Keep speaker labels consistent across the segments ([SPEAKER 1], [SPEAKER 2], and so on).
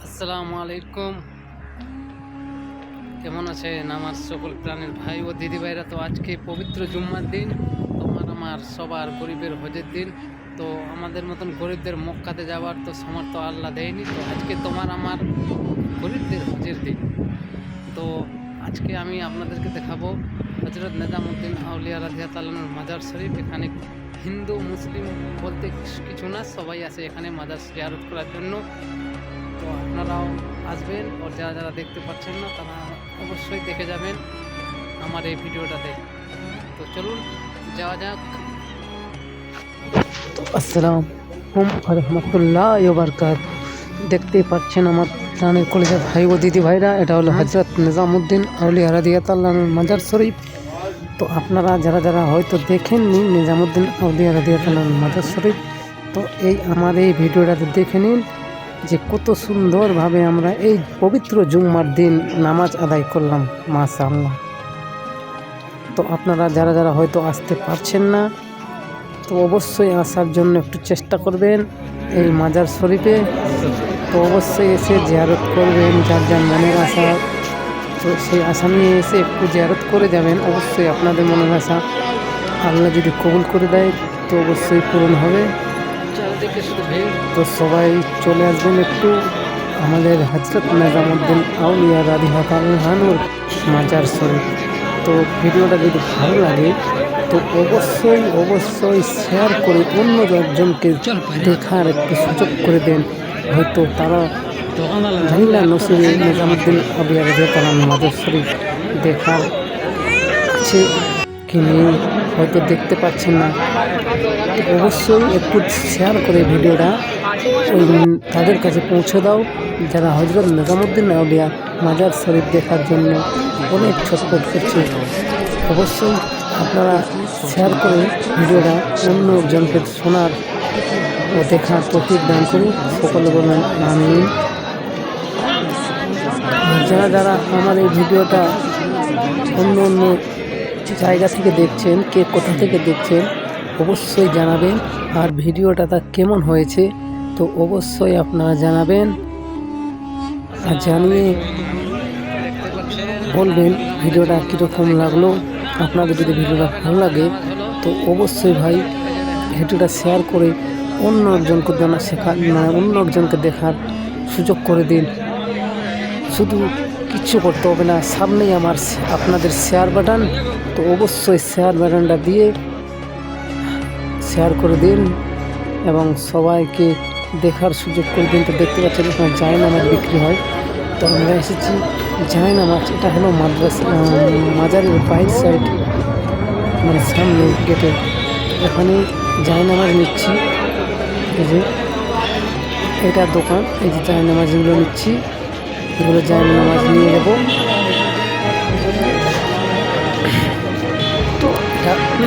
[SPEAKER 1] আসসালামু আলাইকুম। কেমন আছেন আমার সকল প্রাণের ভাই ও দিদি ভাইরা? তো আজকে পবিত্র জুম্মার দিন, তোমার আমার সবার গরিবের হজের দিন। তো আমাদের মতন গরিবদের মক্কাতে যাওয়ার তো সামর্থ্য আল্লাহ দেয়নি। তো আজকে তোমার আমার গরিবদের হজের দিন। তো আজকে আমি আপনাদেরকে দেখাবো হজরত নিজামুদ্দিন আউলিয়া রাদিয়াল্লাহু তাআলার মাজার শরীফ। এখানে হিন্দু মুসলিম বলতে কিছু না, সবাই আসে এখানে মাজার জিয়ারত করার জন্য। তো আপনারাও আসবেন, আর যারা যারা দেখতে পাচ্ছেন না তারা অবশ্যই দেখে যাবেন আমার এই ভিডিওটাতে। তো চলুন যাওয়া যাক। আসসালামু রহমতুল্লাহ বারকাত। দেখতেই পাচ্ছেন আমার প্রাণের কলেজের ভাই ও দিদি ভাইরা, এটা হলো হজরত নিজামুদ্দিন আউলিয়া রাদিয়াল্লাহু তাআলার মাজার শরীফ। তো আপনারা যারা যারা হয়তো দেখেননি নিজামুদ্দিন আউলিয়া রাদিয়াল্লাহু তাআলার মাজার শরীফ, তো এই আমার এই ভিডিওটাতে দেখে নিন যে কত সুন্দরভাবে আমরা এই পবিত্র জুম্মার দিন নামাজ আদায় করলাম, মাশাআল্লাহ। তো আপনারা যারা যারা হয়তো আসতে পারছেন না, তো অবশ্যই আসার জন্য একটু চেষ্টা করবেন এই মাজার শরীফে। তো অবশ্যই এসে জিয়ারত করবেন, যার যার মনের আশা, তো সেই আশা নিয়ে এসে একটু জিয়ারত করে যাবেন। অবশ্যই আপনাদের মনের আশা আল্লাহ যদি কবুল করে দেয় তো অবশ্যই পূরণ হবে। তো সবাই চলে আসবেন একটু আমাদের হজরত নিজামুদ্দিন আউলিয়া রাদিয়াল্লাহু তাআলার মাজার শরীফ। তো ভিডিওটা যদি ভালো লাগে তো অবশ্যই অবশ্যই শেয়ার করে অন্য একজনকে দেখার একটু সুযোগ করে দেন। হয়তো তারা জানি না নসিবে নিজামুদ্দিন আউলিয়া রাদিয়াল্লাহু তাআলার মাজার শরীফ দেখার আছে কি নেই, হয়তো দেখতে পাচ্ছেন না। অবশ্যই একটু শেয়ার করে ভিডিওটা তাদের কাছে পৌঁছে দাও যারা হজরত নিজামুদ্দিন আউলিয়া মাজার শরীফ দেখার জন্য অনেক ছটফট করছে। অবশ্যই আপনারা শেয়ার করে ভিডিওটা অন্য জনকে শোনার ও দেখার তৌফিক দান করুন। সকলে বলবেন আমিন। যারা যারা আমার এই ভিডিওটা অন্য অন্য জায়গা থেকে দেখছেন, কে কোথা থেকে দেখছেন অবশ্যই জানাবেন। আর ভিডিওটা তা কেমন হয়েছে তো অবশ্যই আপনারা জানাবেন, আর জানিয়ে বলবেন ভিডিওটা কীরকম লাগলো। আপনাদের যদি ভিডিওটা ভালো লাগে তো অবশ্যই ভাই ভিডিওটা শেয়ার করে অন্য একজনকে অন্য একজনকে দেখার সুযোগ করে দিন। শুধু কিচ্ছু করতে হবে না, সামনেই আমার আপনাদের শেয়ার বাটন, তো অবশ্যই শেয়ার বাটনটা দিয়ে শেয়ার করে দিন এবং সবাইকে দেখার সুযোগ করে দিন। তো দেখতে পাচ্ছেন এখানে জায়নামাজ বিক্রি হয়। তো আমরা এসেছি জায়নামাজ, এটা হলো মাজারের বাইর সাইড, মানে সামনে গেটে, এখানে জায়নামাজ নিচ্ছি। এই যে এটা দোকান, এই যে জায়নামাজগুলো নিচ্ছি, এগুলো জায়নামাজ নিয়ে যাবো।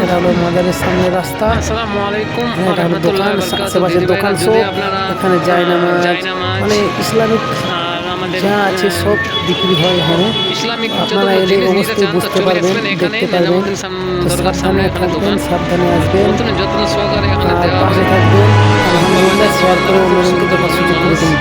[SPEAKER 1] এটা হলো মাজারের সামনে রাস্তা। আসসালামু আলাইকুম। এটা হলো দোকান, আশেপাশে দোকান সব, এখানে জায়নামাজ মানে ইসলামিক যা আছে সব বিক্রি হয় এখানে। আপনারা এলে অবশ্যই বুঝতে পারবেন, দেখতে পারবেন। তো সাবধানে থাকবেন, সাবধানে আসবেন, আর পাশে থাকবেন। আলহামদুলিল্লাহ শেয়ার করে অন্যজনকে দেখার সুযোগ করে দিন।